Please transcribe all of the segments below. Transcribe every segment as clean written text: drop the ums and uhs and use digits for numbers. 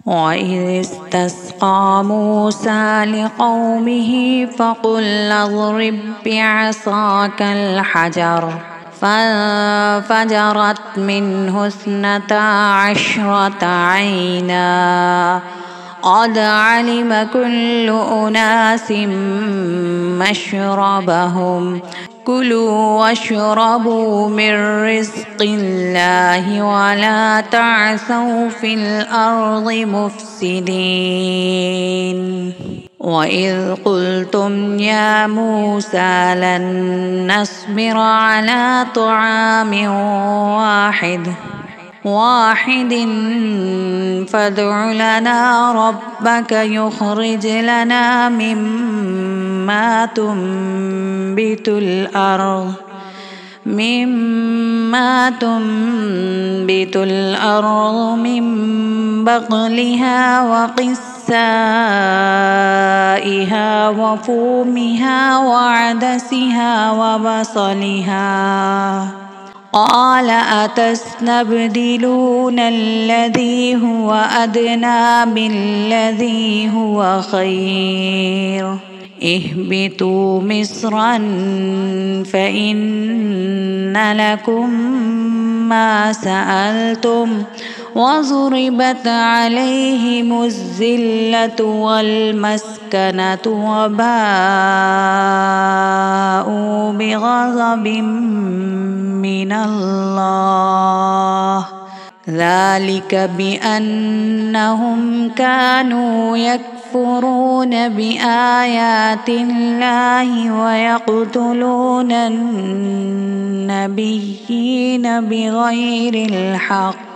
وإذ استسقى موسى لقومه فقل اضرب بعصاك الحجر فانفجرت منه 12 عينا قد علم كل أناس مشربهم كلوا واشربوا من رزق الله ولا تعثوا في الأرض مفسدين وإذ قلتم يا موسى لن نصبر على طعام واحد فادع لنا ربك يخرج لنا مما تنبت الأرض من بقلها وقثائها وفومها وعدسها وبصلها قال أتستبدلون الذي هو أدنى بالذي هو خير اهبطوا مصرا فإن لكم ما سألتم وضربت عليهم الذلة والمسكنة وباءوا بغضب من الله ذلك بأنهم كانوا يكفرون بآيات الله ويقتلون النبيين بغير الحق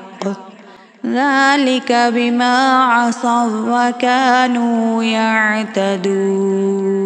ذلك بما عصوا وكانوا يعتدون